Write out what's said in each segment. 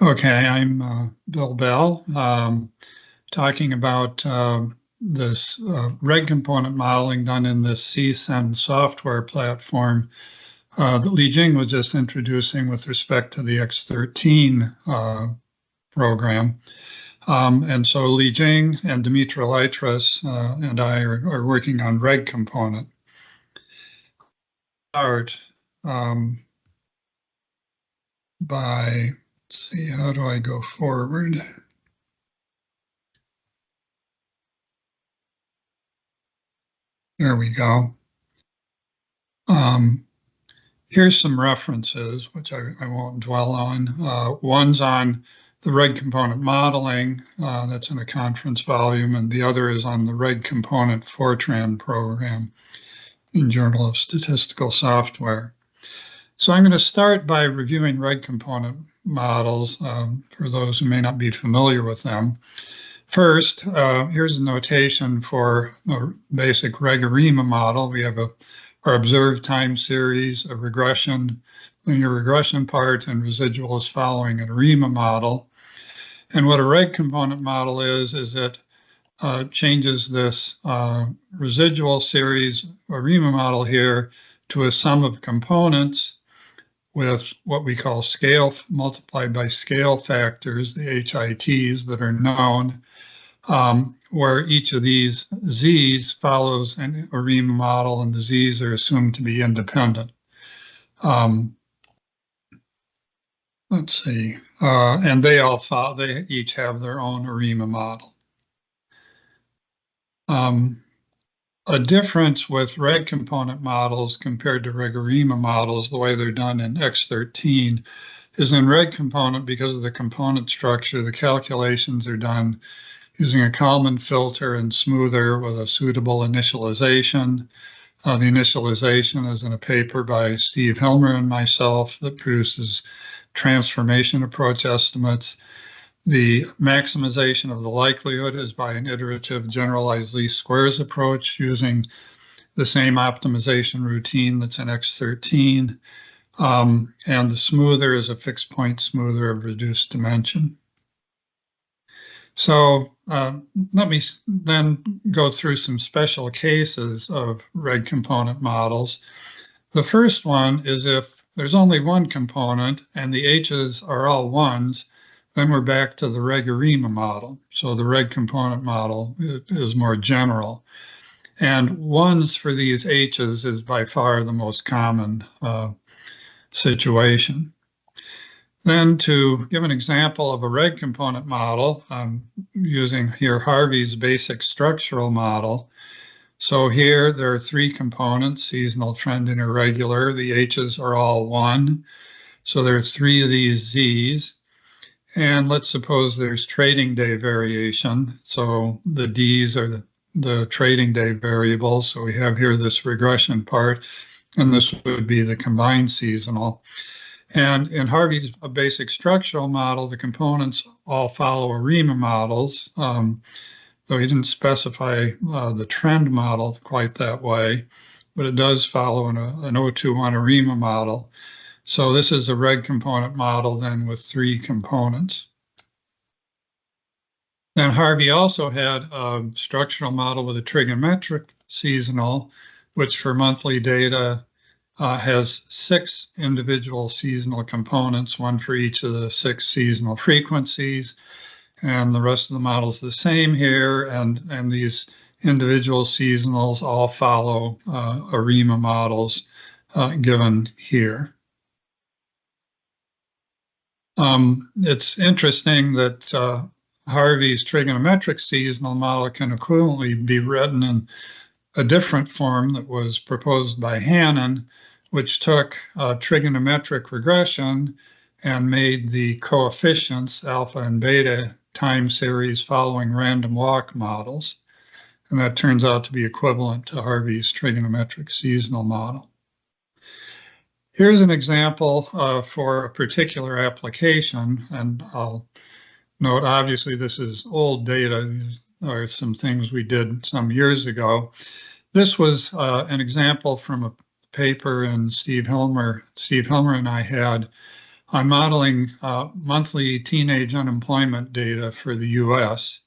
Okay, I'm Bill Bell, talking about this reg component modeling done in this Session software platform that Li Jing was just introducing with respect to the X13 program. And so Li Jing and Dimitra Leitras and I are working on reg component. Start by, let's see, how do I go forward? There we go. Here's some references, which I won't dwell on. One's on the reg component modeling, that's in a conference volume, and the other is on the reg component Fortran program in Journal of Statistical Software. So I'm going to start by reviewing reg component models for those who may not be familiar with them. First, here's a notation for a basic reg-ARIMA model. We have our observed time series, a regression, linear regression part, and residuals following an ARIMA model. And what a reg component model is it changes this residual series ARIMA model here to a sum of components with what we call scale multiplied by scale factors, the HITs that are known, where each of these Z's follows an ARIMA model, and the Z's are assumed to be independent. Let's see, and they each have their own ARIMA model. A difference with reg component models compared to reg-ARIMA models, the way they're done in X13, is in reg component, because of the component structure, the calculations are done using a Kalman filter and smoother with a suitable initialization. The initialization is in a paper by Steve Hilmer and myself that produces transformation approach estimates. The maximization of the likelihood is by an iterative generalized least squares approach using the same optimization routine that's in X13. And the smoother is a fixed point smoother of reduced dimension. So let me then go through some special cases of reg component models. The first one is if there's only one component and the H's are all ones, then we're back to the reg-ARIMA model. So the reg component model is more general. And ones for these H's is by far the most common situation. Then to give an example of a reg component model, I'm using here Harvey's basic structural model. So here there are three components: seasonal, trend, and irregular. The H's are all one. So there are three of these Z's. And let's suppose there's trading day variation. So the D's are the trading day variables. So we have here this regression part, and this would be the combined seasonal. And in Harvey's basic structural model, the components all follow ARIMA models, though he didn't specify the trend model quite that way, but it does follow an 021 ARIMA model. So this is a reg component model then with three components. Then Harvey also had a structural model with a trigonometric seasonal, which for monthly data has 6 individual seasonal components, one for each of the 6 seasonal frequencies. And the rest of the model is the same here. And these individual seasonals all follow ARIMA models given here. It's interesting that Harvey's trigonometric seasonal model can equivalently be written in a different form that was proposed by Hannon, which took trigonometric regression and made the coefficients, alpha and beta, time series following random walk models. And that turns out to be equivalent to Harvey's trigonometric seasonal model. Here's an example for a particular application, and I'll note, obviously, this is old data. These are some things we did some years ago. This was an example from a paper and Steve Hilmer and I had on modeling monthly teenage unemployment data for the US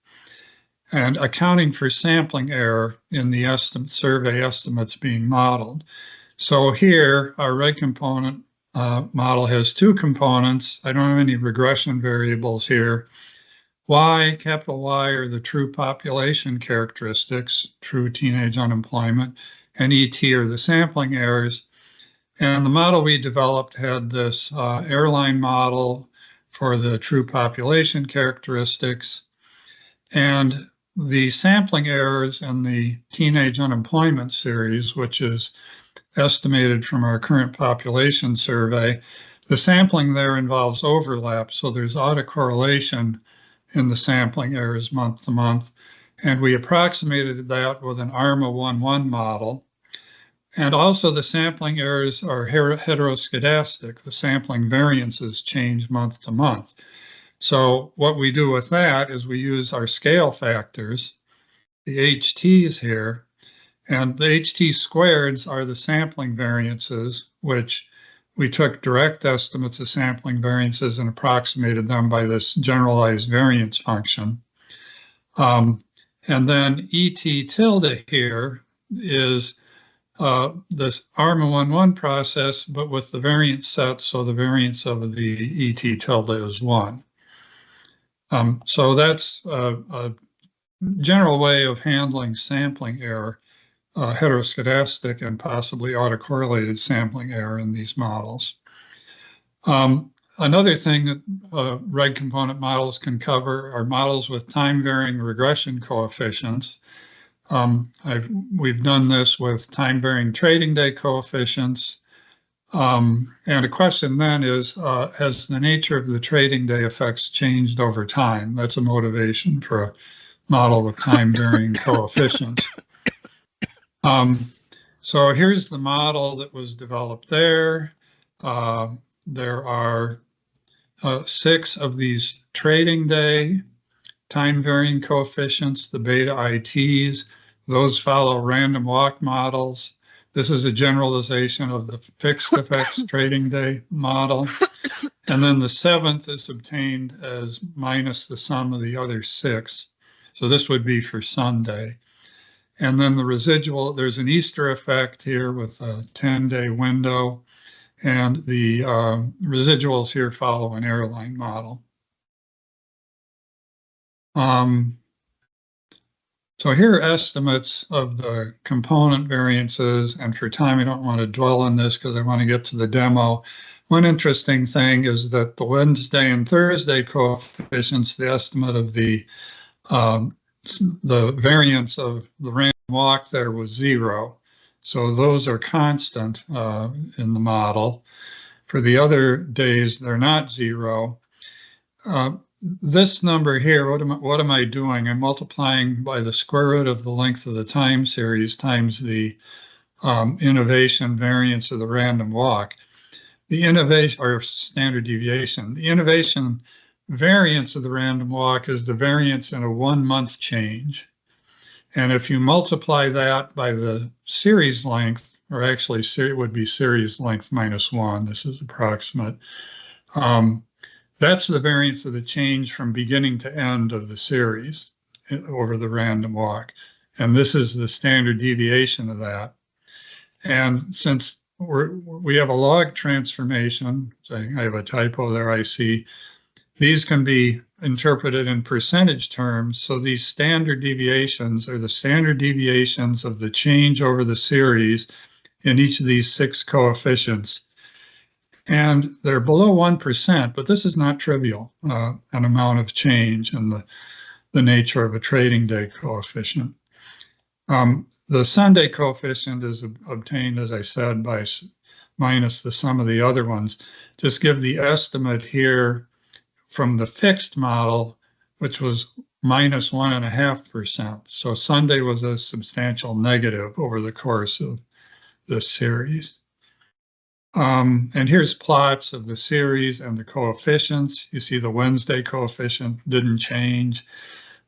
and accounting for sampling error in the survey estimates being modeled. So here, our reg component model has two components. I don't have any regression variables here. Y, capital Y, are the true population characteristics, true teenage unemployment, and ET are the sampling errors. And the model we developed had this airline model for the true population characteristics. And the sampling errors in the teenage unemployment series, which is estimated from our current population survey, the sampling there involves overlap. So there's autocorrelation in the sampling errors month to month. And we approximated that with an ARMA 1.1 model. And also the sampling errors are heteroscedastic. The sampling variances change month to month. So what we do with that is we use our scale factors, the HTs here, and the HT squareds are the sampling variances, which we took direct estimates of sampling variances and approximated them by this generalized variance function. And then ET tilde here is this ARMA 1.1 process, but with the variance set, so the variance of the ET tilde is 1. So that's a general way of handling sampling error, heteroscedastic and possibly autocorrelated sampling error in these models. Another thing that reg component models can cover are models with time-varying regression coefficients. We've done this with time-varying trading day coefficients. And a question then is, has the nature of the trading day effects changed over time? That's a motivation for a model with time-varying coefficients. So here's the model that was developed there. There are 6 of these trading day time-varying coefficients, the beta ITs. Those follow random walk models. This is a generalization of the fixed effects trading day model. And then the 7th is obtained as minus the sum of the other 6. So this would be for Sunday. And then the residual, there's an Easter effect here with a 10-day window. And the residuals here follow an airline model. So here are estimates of the component variances, and for time I don't want to dwell on this because I want to get to the demo. One interesting thing is that the Wednesday and Thursday coefficients, the estimate of the variance of the random walk there was 0. So those are constant in the model. For the other days, they're not 0. This number here, what am I doing? I'm multiplying by the square root of the length of the time series times the innovation variance of the random walk. The innovation, or standard deviation, the innovation variance of the random walk is the variance in a 1-month change. And if you multiply that by the series length, or actually it would be series length minus 1, this is approximate, that's the variance of the change from beginning to end of the series over the random walk. And this is the standard deviation of that. And since we have a log transformation, I have a typo there, I see, these can be interpreted in percentage terms. So these standard deviations are the standard deviations of the change over the series in each of these 6 coefficients. And they're below 1%, but this is not trivial, an amount of change in the nature of a trading day coefficient. The Sunday coefficient is obtained, as I said, by minus the sum of the other ones. Just give the estimate here from the fixed model, which was minus 1.5%. So Sunday was a substantial negative over the course of this series. And here's plots of the series and the coefficients. You see the Wednesday coefficient didn't change.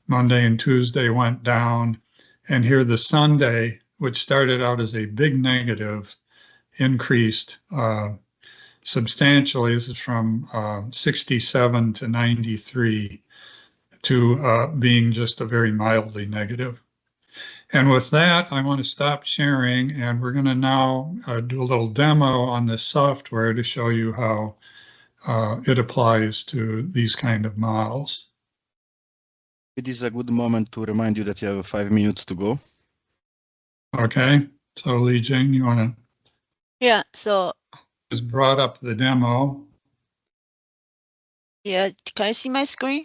Monday and Tuesday went down. And here the Sunday, which started out as a big negative, increased substantially. This is from 67 to 93 to being just a very mildly negative. And with that, I want to stop sharing, and we're going to now do a little demo on this software to show you how it applies to these kind of models. It is a good moment to remind you that you have 5 minutes to go. Okay, so Li Jing, you want to? Yeah, so. Just brought up the demo. Yeah, can you see my screen?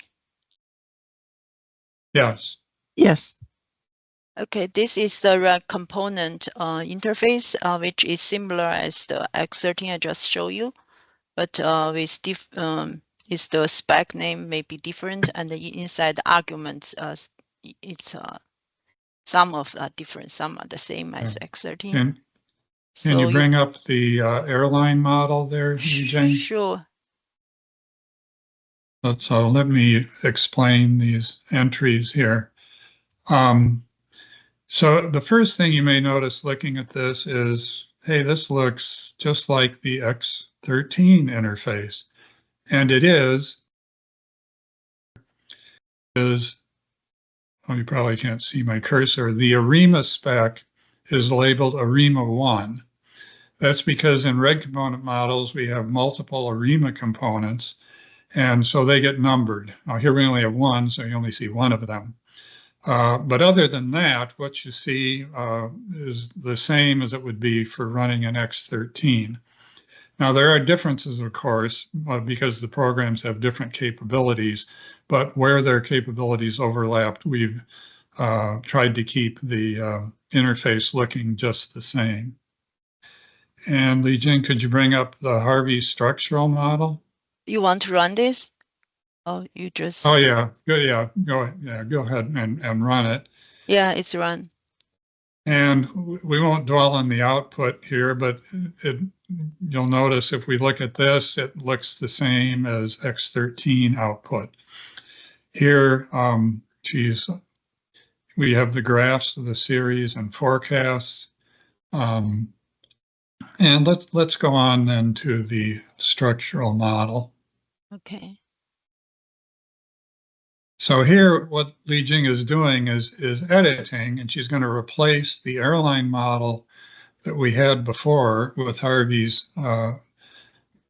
Yes. Yes. Okay, this is the reg component interface, which is similar as the X13 I just showed you, but with is the spec name may be different, and inside the arguments, it's some of different, some are the same as X13. Can you bring up the airline model there, Eugene? Sure. So let me explain these entries here. So the first thing you may notice looking at this is, hey, this looks just like the X13 interface. And it is, oh, you probably can't see my cursor. The ARIMA spec is labeled ARIMA 1. That's because in reg component models, we have multiple ARIMA components, and so they get numbered. Now here we only have one, so you only see one of them. But other than that, what you see is the same as it would be for running an X13. Now, there are differences, of course, because the programs have different capabilities, but where their capabilities overlapped, we've tried to keep the interface looking just the same. And Li Jing, could you bring up the Harvey structural model? You want to run this? Oh, you just. Oh yeah, go ahead and run it. Yeah, it's run. And we won't dwell on the output here, but you'll notice if we look at this, it looks the same as X13 output. Here, we have the graphs of the series and forecasts. And let's go on then to the structural model. Okay. So here, what Li Jing is doing is editing, and she's going to replace the airline model that we had before with Harvey's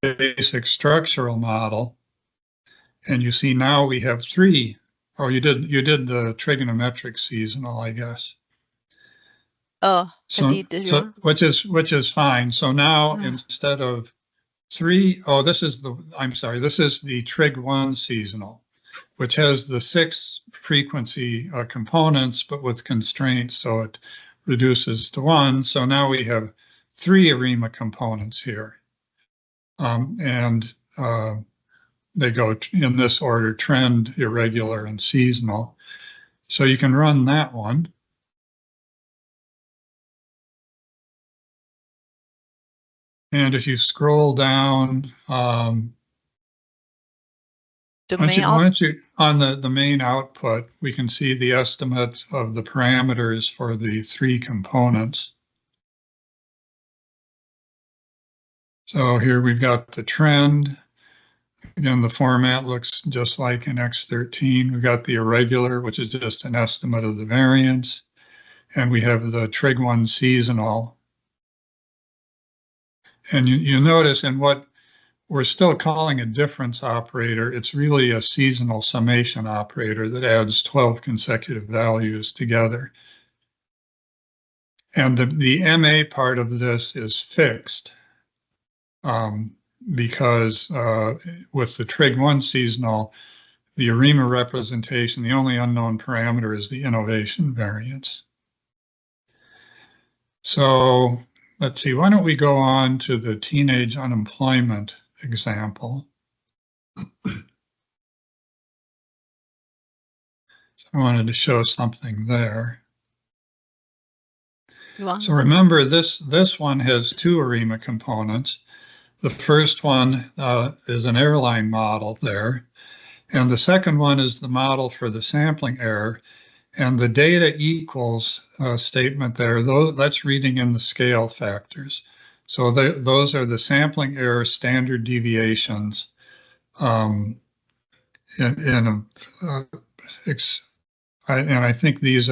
basic structural model. And you see now we have 3. Oh, you did the trigonometric seasonal, I guess. Oh, so, I did. So which is fine. So now instead of 3, oh, this is the trig 1 seasonal, which has the 6 frequency components, but with constraints, so it reduces to 1. So now we have 3 ARIMA components here. They go in this order: trend, irregular, and seasonal. So you can run that one. And if you scroll down, why don't you, on the main output, we can see the estimate of the parameters for the 3 components. So here we've got the trend. Again, the format looks just like in X13. We've got the irregular, which is just an estimate of the variance. And we have the trig 1 seasonal. And you notice in what we're still calling a difference operator, it's really a seasonal summation operator that adds 12 consecutive values together. And the MA part of this is fixed because with the trig 1 seasonal, the ARIMA representation, the only unknown parameter is the innovation variance. So let's see, why don't we go on to the teenage unemployment example. So I wanted to show something there. So remember, this one has 2 ARIMA components. The first one is an airline model there, and the second one is the model for the sampling error. And the data equals statement there, that's reading in the scale factors. So those are the sampling error standard deviations and I think this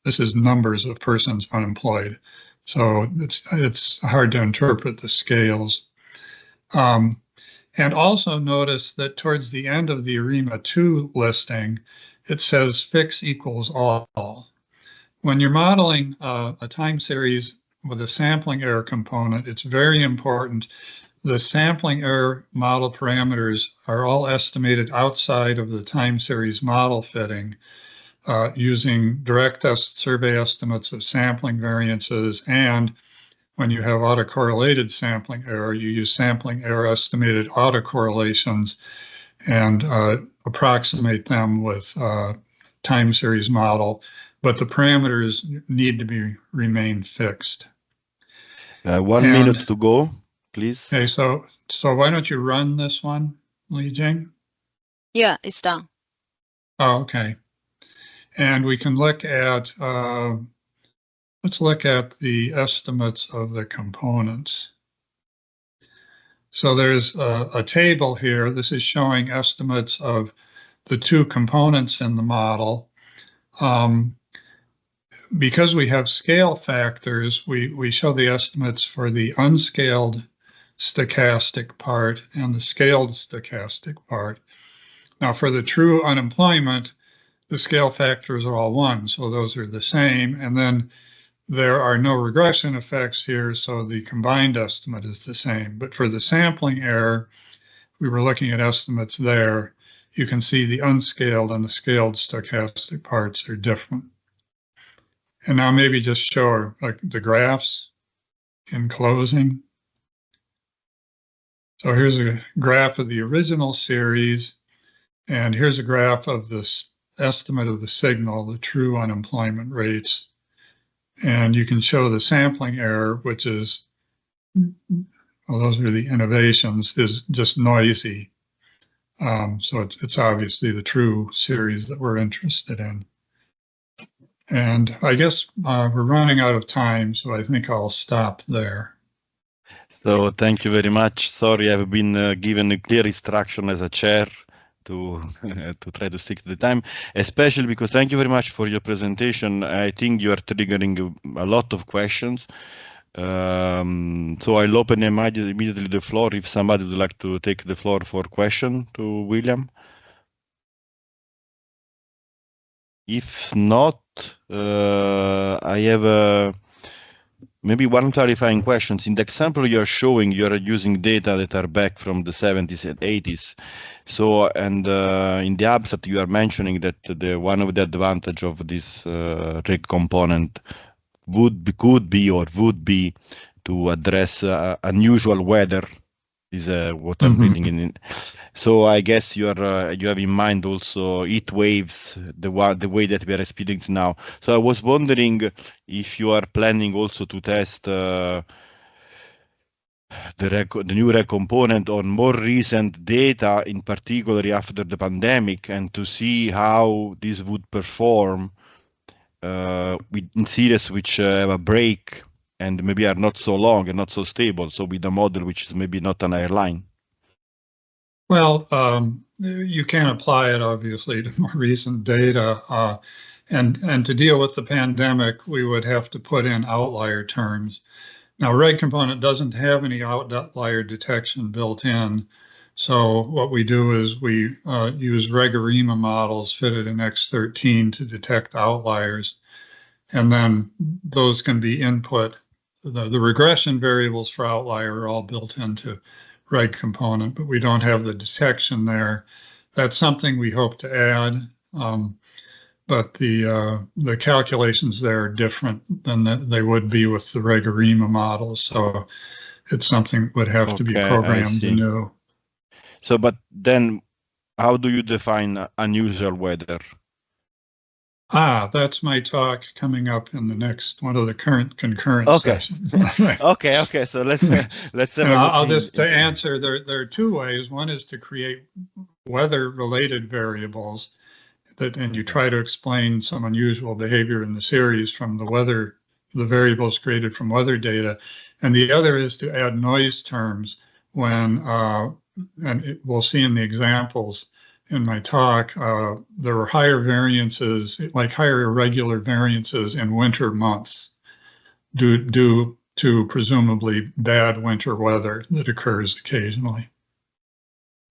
is numbers of persons unemployed. So it's hard to interpret the scales. And also notice that towards the end of the ARIMA 2 listing, it says fix equals all. When you're modeling a time series with a sampling error component, it's very important. The sampling error model parameters are all estimated outside of the time series model fitting using direct survey estimates of sampling variances. And when you have autocorrelated sampling error, you use sampling error estimated autocorrelations and approximate them with time series model, but the parameters need to remain fixed. 1 minute to go, please. Okay, so why don't you run this one, Li Jing? Yeah, it's done. Oh, okay. And we can look at, let's look at the estimates of the components. So there's a table here. This is showing estimates of the two components in the model. Because we have scale factors, we show the estimates for the unscaled stochastic part and the scaled stochastic part. Now for the true unemployment, the scale factors are all 1, so those are the same. And then there are no regression effects here, so the combined estimate is the same. But for the sampling error, we were looking at estimates there. You can see the unscaled and the scaled stochastic parts are different. And now maybe just show the graphs in closing. So here's a graph of the original series, and here's a graph of this estimate of the signal, the true unemployment rates. And you can show the sampling error, which is, well, those are the innovations, is just noisy. So it's obviously the true series that we're interested in. And I guess we're running out of time, so I think I'll stop there. So thank you very much. Sorry, I've been given a clear instruction as a chair to try to stick to the time, especially because thank you very much for your presentation. I think you are triggering a lot of questions. So I'll open immediately the floor if somebody would like to take the floor for question to William. If not, I have maybe one clarifying question. In the example you're showing, you're using data that are back from the 70s and 80s. So, and in the abstract, you are mentioning that one of the advantage of this rig component could be to address unusual weather. Is what I'm reading in. So I guess you have in mind also heat waves, the way that we are experiencing now. So I was wondering if you are planning also to test the new reg component on more recent data, in particular after the pandemic, and to see how this would perform in series which have a break and maybe are not so long and not so stable. So with a model which is maybe not an airline. Well, you can apply it obviously to more recent data, and to deal with the pandemic, we would have to put in outlier terms. Now, reg component doesn't have any outlier detection built in, so what we do is we use reg-ARIMA models fitted in X13 to detect outliers, and then those can be input. The regression variables for outlier are all built into reg component, but we don't have the detection there. That's something we hope to add, but the calculations there are different than they would be with the reg-ARIMA models. So it's something that would have to be programmed anew. So, but then how do you define unusual weather? That's my talk coming up in the next one of the concurrent sessions. Okay. So let's have I'll just to answer. There are two ways. One is to create weather-related variables and you try to explain some unusual behavior in the series from the weather the variables created from weather data. And the other is to add noise terms when, we'll see in the examples in my talk, there were higher variances, like higher irregular variances in winter months due to presumably bad winter weather that occurs occasionally.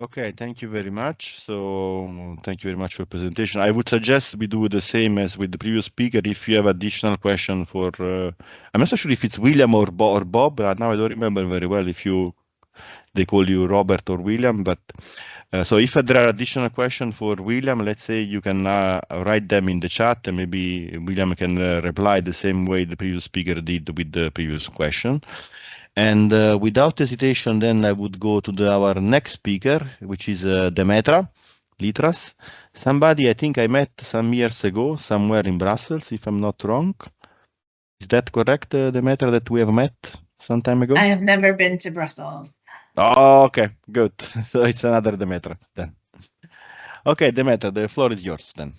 Okay, thank you very much. So thank you very much for the presentation. I would suggest we do the same as with the previous speaker. If you have additional question for, I'm not so sure if it's William or Bob, but now I don't remember very well if they call you Robert or William, but so if there are additional questions for William, let's say you can write them in the chat and maybe William can reply the same way the previous speaker did with the previous question. And without hesitation, then I would go to our next speaker, which is Demetra Litras. Somebody I think I met some years ago, somewhere in Brussels, if I'm not wrong. Is that correct, Demetra, that we have met some time ago? I have never been to Brussels. Oh, okay, good. So it's another Demetra then. Okay, Demetra, the floor is yours then.